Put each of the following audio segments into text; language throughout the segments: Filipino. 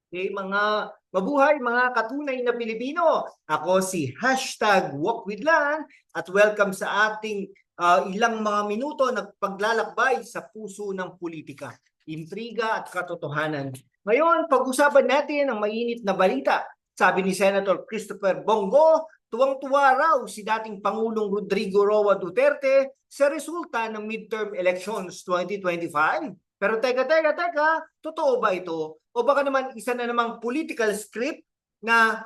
Okay, mga mabuhay, mga katunay na Pilipino. Ako si #WalkWithLan at welcome sa ating ilang mga minuto na paglalakbay sa puso ng politika, intriga at katotohanan. Ngayon, pag-usapan natin ang mainit na balita. Sabi ni Senator Christopher Bongo, tuwang-tuwa raw si dating Pangulong Rodrigo Roa Duterte sa resulta ng midterm elections 2025. Pero teka, totoo ba ito? O baka naman isa na namang political script na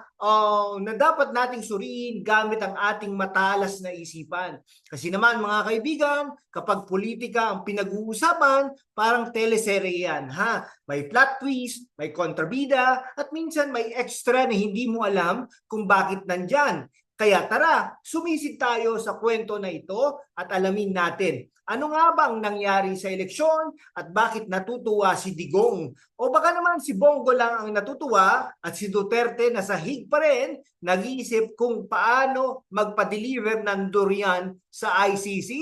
dapat nating suriin gamit ang ating matalas na isipan. Kasi naman mga kaibigan, kapag politika ang pinag-uusapan, parang teleserye yan. Ha? May plot twist, may kontrabida, at minsan may extra na hindi mo alam kung bakit nandyan. Kaya tara, sumisid tayo sa kwento na ito at alamin natin ano nga bang nangyari sa eleksyon at bakit natutuwa si Digong. O baka naman si Bongo lang ang natutuwa at si Duterte nasa hig pa rin nag-iisip kung paano magpa-deliver ng durian sa ICC.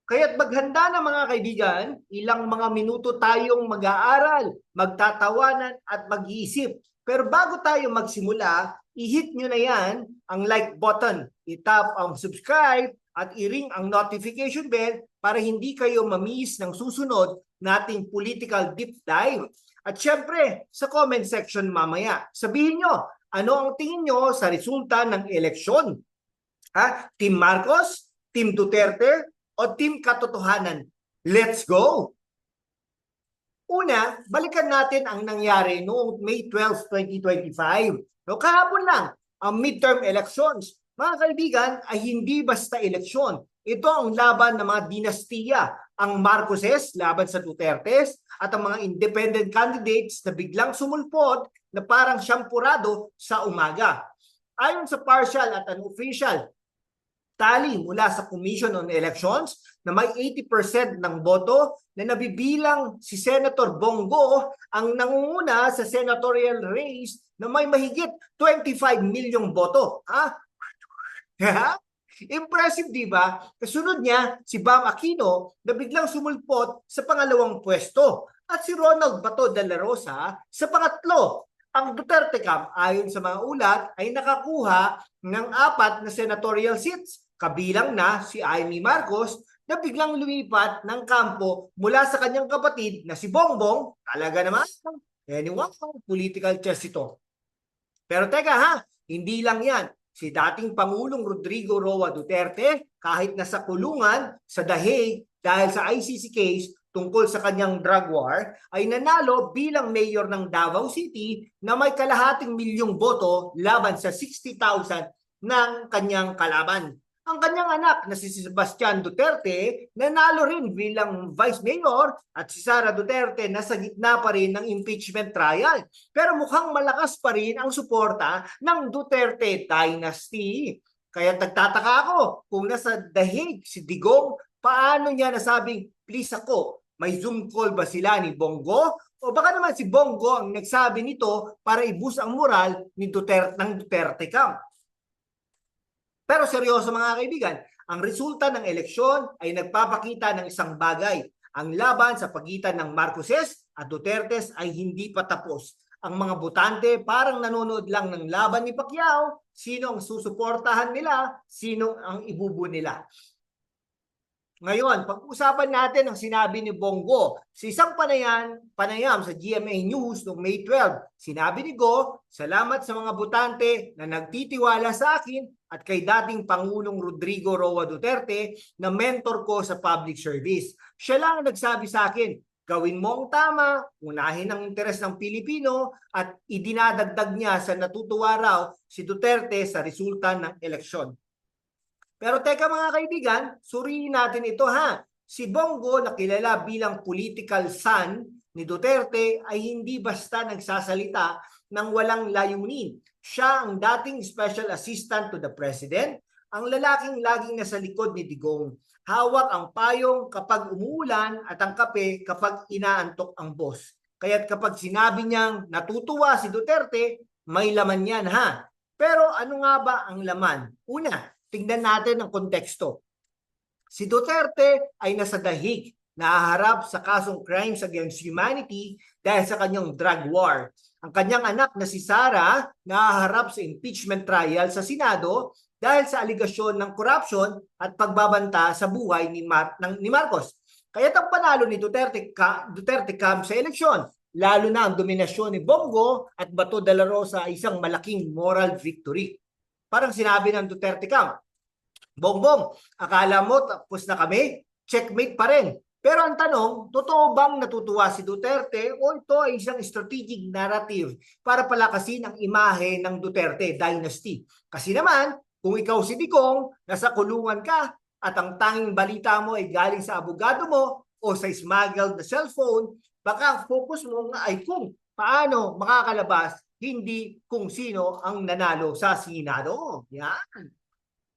Kaya't maghanda na mga kaibigan, ilang mga minuto tayong mag-aaral, magtatawanan at mag-iisip. Pero bago tayo magsimula, i-hit nyo na yan ang like button, i-tap ang subscribe at i-ring ang notification bell para hindi kayo mamiss ng susunod nating political deep dive. At syempre, sa comment section mamaya, sabihin nyo, ano ang tingin nyo sa resulta ng eleksyon? Team Marcos, Team Duterte, o Team Katotohanan? Let's go! Una, balikan natin ang nangyari noong May 12, 2025. No, kahapon lang, ang midterm elections. Mga kaibigan, ay hindi basta eleksyon. Ito ang laban ng mga dinastiya. Ang Marcoses laban sa Dutertes at ang mga independent candidates na biglang sumulpot na parang syampurado sa umaga. Ayon sa partial at unofficial tally mula sa Commission on Elections na may 80% ng boto na nabibilang si Senator Bongo ang nangunguna sa senatorial race na may mahigit 25 milyong boto. Impressive, di ba? Kasunod niya si Bam Aquino na biglang sumulpot sa pangalawang pwesto at si Ronald Bato de la Rosa sa pangatlo. Ang Duterte Camp, ayon sa mga ulat, ay nakakuha ng 4 na senatorial seats, kabilang na si Amy Marcos na biglang lumipat ng kampo mula sa kanyang kapatid na si Bongbong. Talaga naman, anyone, political chess ito. Pero teka hindi lang yan. Si dating Pangulong Rodrigo Roa Duterte, kahit nasa kulungan sa The Hague dahil sa ICC case tungkol sa kanyang drug war, ay nanalo bilang mayor ng Davao City na may kalahating milyong boto laban sa 60,000 ng kanyang kalaban. Ang kanyang anak na si Sebastian Duterte nanalo rin bilang vice mayor at si Sara Duterte nasa gitna pa rin ng impeachment trial. Pero mukhang malakas pa rin ang suporta ng Duterte dynasty. Kaya nagtataka ako kung nasa The Hague si Digong, paano niya nasabing please ako, may Zoom call ba sila ni Bongo? O baka naman si Bongo ang nagsabi nito para i-boost ang moral ni Duterte ng Duterte Camp. Pero seryoso mga kaibigan, ang resulta ng eleksyon ay nagpapakita ng isang bagay. Ang laban sa pagitan ng Marcoses at Dutertes ay hindi pa tapos. Ang mga botante parang nanonood lang ng laban ni Pacquiao, sino ang susuportahan nila, sino ang ibubu nila. Ngayon, pag-usapan natin ang sinabi ni Bongo sa isang panayam sa GMA News noong May 12. Sinabi ni Go, salamat sa mga botante na nagtitiwala sa akin at kay dating Pangulong Rodrigo Roa Duterte na mentor ko sa public service. Siya lang ang nagsabi sa akin, gawin mo ang tama, unahin ang interes ng Pilipino at idinadagdag niya sa natutuwa raw si Duterte sa resulta ng eleksyon. Pero teka mga kaibigan, suriin natin ito Si Bongo na kilala bilang political son ni Duterte ay hindi basta nagsasalita ng walang layunin. Siya ang dating special assistant to the president, ang lalaking laging nasa likod ni Digong. Hawak ang payong kapag umuulan at ang kape kapag inaantok ang boss. Kaya't kapag sinabi niyang natutuwa si Duterte, may laman yan Pero ano nga ba ang laman? Una, tingnan natin ang konteksto. Si Duterte ay nasa dahig nahaharap sa kasong crimes against humanity dahil sa kanyang drug war. Ang kanyang anak na si Sara nahaharap sa impeachment trial sa Senado dahil sa aligasyon ng corruption at pagbabanta sa buhay ni Marcos. Kaya ang panalo ni Duterte Camp sa eleksyon, lalo na ang dominasyon ni Bongo at Bato de la Rosa ay isang malaking moral victory. Parang sinabi ng Duterte Camp, Bongbong, akala mo tapos na kami? Checkmate pa rin. Pero ang tanong, totoo bang natutuwa si Duterte o ito ay isang strategic narrative para palakasin ang imahe ng Duterte dynasty? Kasi naman, kung ikaw si Digong, nasa kulungan ka at ang tanging balita mo ay galing sa abogado mo o sa smuggled na cellphone, baka focus mo nga ay kung paano makakalabas, hindi kung sino ang nanalo sa Senado. Yan.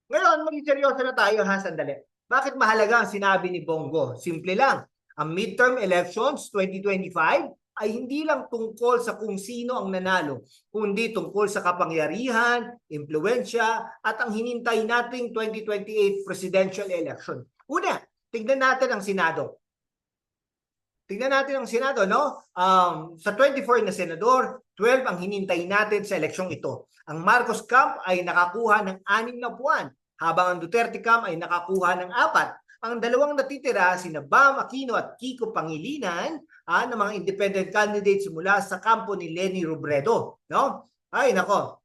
Ngayon, maging seryoso na tayo ha, sandali. Bakit mahalaga ang sinabi ni Bongo? Simple lang. Ang midterm elections 2025 ay hindi lang tungkol sa kung sino ang nanalo, kundi tungkol sa kapangyarihan, impluensya, at ang hinintay nating 2028 presidential election. Una, tignan natin ang Senado. Tignan natin ang Senado, no? Sa 24 na senador, 12 ang hinintay natin sa eleksyong ito. Ang Marcos Camp ay nakakuha ng 6 na buwan, habang ang Duterte Camp ay nakakuha ng 4. Ang dalawang natitira, sina Bam Aquino at Kiko Pangilinan, ng mga independent candidates mula sa kampo ni Leni Robredo. No? Ay, nako.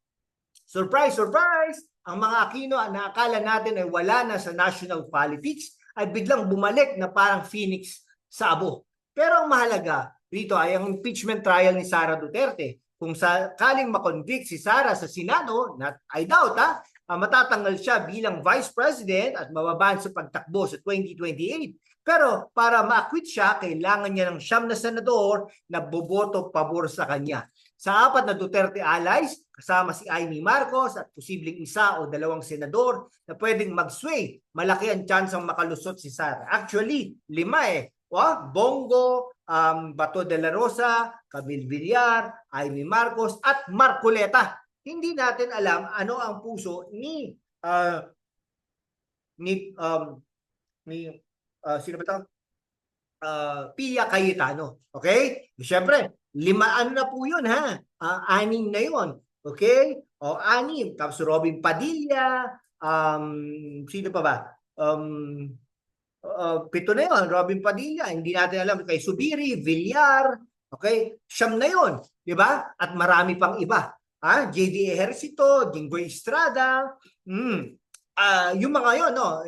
Surprise, surprise! Ang mga Aquino na akala natin ay wala na sa national politics ay biglang bumalik na parang phoenix sa abo. Pero ang mahalaga dito ay ang impeachment trial ni Sara Duterte. Kung sakaling makonvict si Sara sa Senado, I doubt matatanggal siya bilang Vice President at mababan sa pagtakbo sa 2028. Pero para ma-acquit siya, kailangan niya ng 9 na senador na boboto pabor sa kanya. Sa 4 na Duterte allies, kasama si Amy Marcos at posibleng 1 o 2 senador na pwedeng mag-sway, malaki ang tsansang makalusot si Sara. Actually, 5 Bongo, Bato de la Rosa, Camille Villar, Amy Marcos at Marcoleta. Hindi natin alam ano ang puso ni sino ba ito? Pia Cayetano. Okay? Siyempre, 5 ano na po yun ha? 6 na yun. Okay? O 6. Tapos Robin Padilla, sino pa ba? 7 na yun. Robin Padilla, hindi natin alam kay Subiri, Villar, okay? 9 na yun. Diba? At marami pang iba. JD Ejercito, Jinggoy Estrada, yung mga yun, no?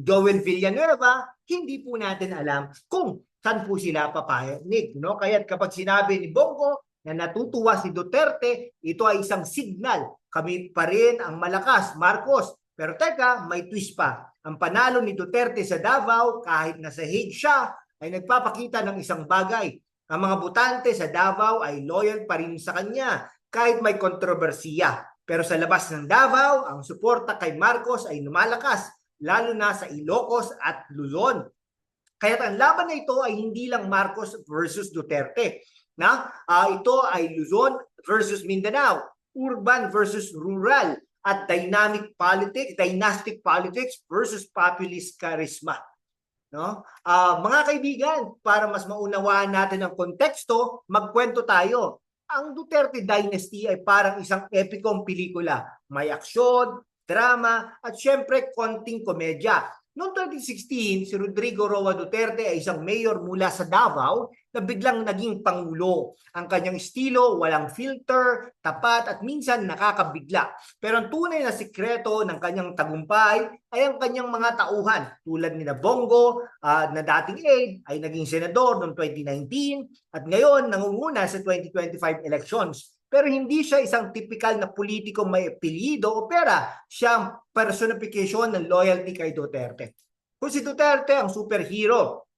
Joel Villanueva, hindi po natin alam kung saan po sila papayanig. No? Kaya kapag sinabi ni Bongo na natutuwa si Duterte, ito ay isang signal. Kami pa rin ang malakas, Marcos. Pero teka, may twist pa. Ang panalo ni Duterte sa Davao, kahit nasa Hague siya, ay nagpapakita ng isang bagay. Ang mga botante sa Davao ay loyal pa rin sa kanya kahit may kontrobersiya. Pero sa labas ng Davao, ang suporta kay Marcos ay lumalakas, lalo na sa Ilocos at Luzon. Kaya ang laban na ito ay hindi lang Marcos versus Duterte. Ito ay Luzon versus Mindanao, urban versus rural, at dynastic politics versus populist charisma. No? Mga kaibigan, para mas maunawaan natin ang konteksto, magkwento tayo. Ang Duterte Dynasty ay parang isang epikong pelikula. May aksyon, drama, at syempre konting komedya. Noong 2016, si Rodrigo Roa Duterte ay isang mayor mula sa Davao na biglang naging pangulo. Ang kanyang estilo, walang filter, tapat at minsan nakakabigla. Pero ang tunay na sikreto ng kanyang tagumpay ay ang kanyang mga tauhan. Tulad ni Bongo na dating aide ay naging senador noong 2019 at ngayon nangunguna sa 2025 elections. Pero hindi siya isang typical na politiko may apelyido o pera. Siya ang personification ng loyalty kay Duterte. Kung si Duterte ang superhero,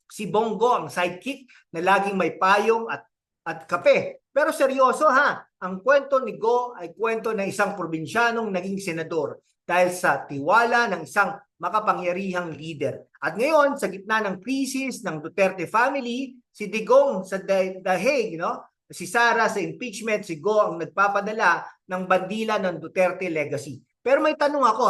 si Bongo ang sidekick na laging may payong at kape. Pero seryoso ang kwento ni Go ay kwento ng isang probinsyanong naging senador dahil sa tiwala ng isang makapangyarihang leader. At ngayon, sa gitna ng krisis ng Duterte family, si Digong sa The Hague, si Sara sa impeachment, si Go ang nagpapadala ng bandila ng Duterte legacy. Pero may tanong ako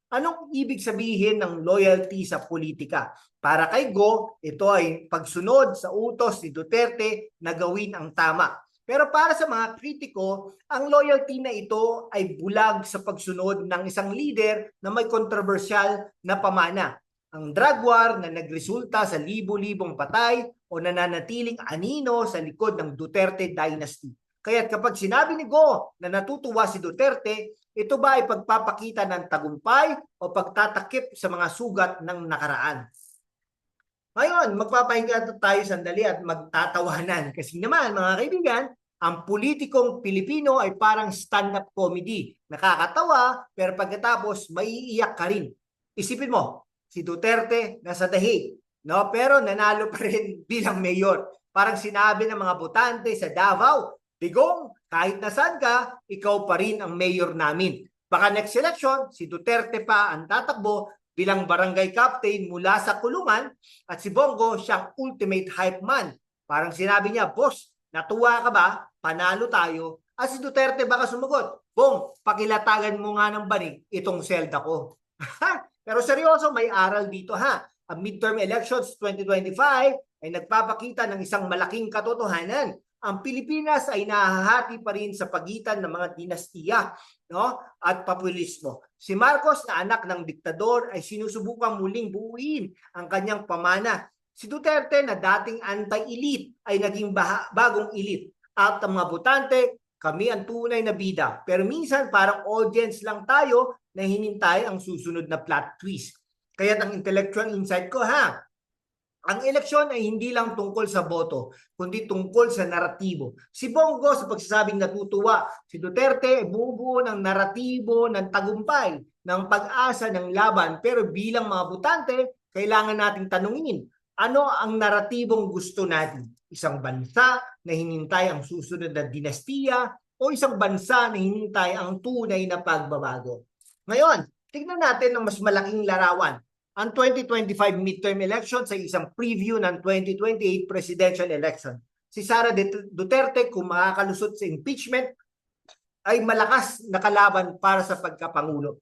Anong ibig sabihin ng loyalty sa politika? Para kay Go, ito ay pagsunod sa utos ni Duterte na gawin ang tama. Pero para sa mga kritiko, ang loyalty na ito ay bulag sa pagsunod ng isang leader na may kontrobersyal na pamana. Ang drug war na nagresulta sa libo-libong patay o nananatiling anino sa likod ng Duterte dynasty. Kaya kapag sinabi ni Go na natutuwa si Duterte, ito ba ay pagpapakita ng tagumpay o pagtatakip sa mga sugat ng nakaraan? Ngayon, magpapahinga tayo sandali at magtatawanan. Kasi naman, mga kaibigan, ang politikong Pilipino ay parang stand-up comedy. Nakakatawa, pero pagkatapos, maiiyak ka rin. Isipin mo, si Duterte nasa dahig, no? Pero nanalo pa rin bilang mayor. Parang sinabi ng mga botante sa Davao, Digong, kahit nasaan ka, ikaw pa rin ang mayor namin. Baka next election, si Duterte pa ang tatakbo bilang barangay captain mula sa kulungan at si Bongo siyang ultimate hype man. Parang sinabi niya, boss, natuwa ka ba? Panalo tayo. At si Duterte baka sumagot, Bong, pakilatagan mo nga ng banig itong selda ko. Pero seryoso, may aral dito ha. Ang midterm elections 2025 ay nagpapakita ng isang malaking katotohanan. Ang Pilipinas ay nahahati pa rin sa pagitan ng mga dinastiya, no? At populismo. Si Marcos na anak ng diktador ay sinusubukang muling buuin ang kanyang pamana. Si Duterte na dating anti-elite ay naging bagong elite. At ang mga botante, kami ang tunay na bida. Pero minsan parang audience lang tayo na hinintay ang susunod na plot twist. Kaya ang intellectual insight ko ha, ang eleksyon ay hindi lang tungkol sa boto, kundi tungkol sa naratibo. Si Bongo sa pagsasabing natutuwa, si Duterte ay bumubuo ng naratibo ng tagumpay, ng pag-asa ng laban. Pero bilang mga botante, kailangan nating tanungin, ano ang naratibong gusto natin? Isang bansa na hinintay ang susunod na dinastiya o isang bansa na hinintay ang tunay na pagbabago? Ngayon, tignan natin ang mas malaking larawan. Ang 2025 midterm elections ay isang preview ng 2028 presidential election. Si Sara Duterte, kung makakalusot sa impeachment, ay malakas na kalaban para sa pagkapangulo.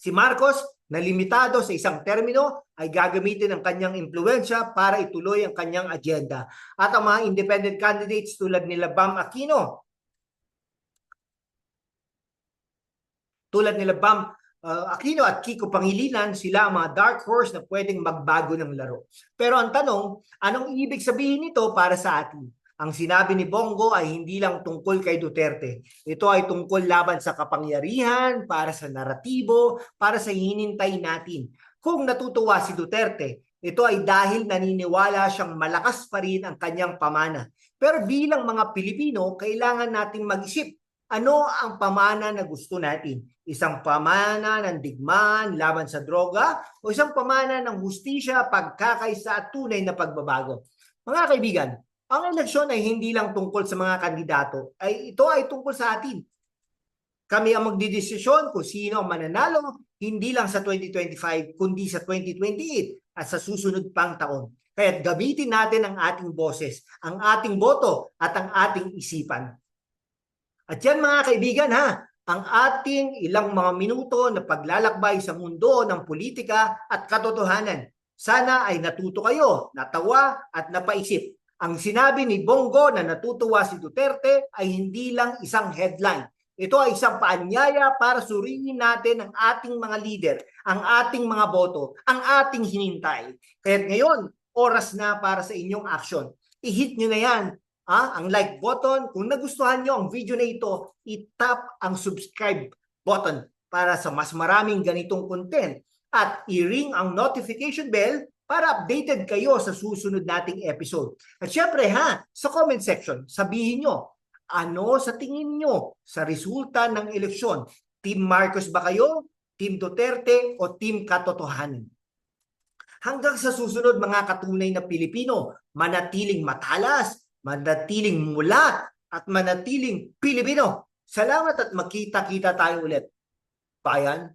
Si Marcos, na limitado sa isang termino, ay gagamitin ang kanyang impluensya para ituloy ang kanyang agenda. At ang mga independent candidates tulad nila Bam Aquino, Aquino at Kiko Pangilinan, sila ang mga dark horse na pwedeng magbago ng laro. Pero ang tanong, anong ibig sabihin nito para sa atin? Ang sinabi ni Bongo ay hindi lang tungkol kay Duterte. Ito ay tungkol laban sa kapangyarihan, para sa naratibo, para sa hinintay natin. Kung natutuwa si Duterte, ito ay dahil naniniwala siyang malakas pa rin ang kanyang pamana. Pero bilang mga Pilipino, kailangan nating mag-isip, ano ang pamana na gusto natin? Isang pamana ng digmaan laban sa droga o isang pamana ng hustisya, pagkakaisa at tunay na pagbabago? Mga kaibigan, ang eleksyon ay hindi lang tungkol sa mga kandidato, ito ay tungkol sa atin. Kami ang magdidesisyon kung sino ang mananalo, hindi lang sa 2025 kundi sa 2028 at sa susunod pang taon. Kaya gamitin natin ang ating boses, ang ating boto at ang ating isipan. At yan mga kaibigan ha, ang ating ilang mga minuto na paglalakbay sa mundo ng politika at katotohanan. Sana ay natuto kayo, natawa at napaisip. Ang sinabi ni Bongo na natutuwa si Duterte ay hindi lang isang headline. Ito ay isang paanyaya para suriin natin ang ating mga leader, ang ating mga boto, ang ating hinintay. Kaya ngayon, oras na para sa inyong action. I-hit nyo na yan. Ang like button. Kung nagustuhan nyo ang video na ito, i-tap ang subscribe button para sa mas maraming ganitong content at i-ring ang notification bell para updated kayo sa susunod nating episode. At syempre sa comment section, sabihin nyo, ano sa tingin nyo sa resulta ng eleksyon? Team Marcos ba kayo? Team Duterte o Team Katotohanan? Hanggang sa susunod mga katunay na Pilipino, manatiling matalas, manatiling mulat at manatiling Pilipino. Salamat at magkita-kita tayo ulit. Bayan.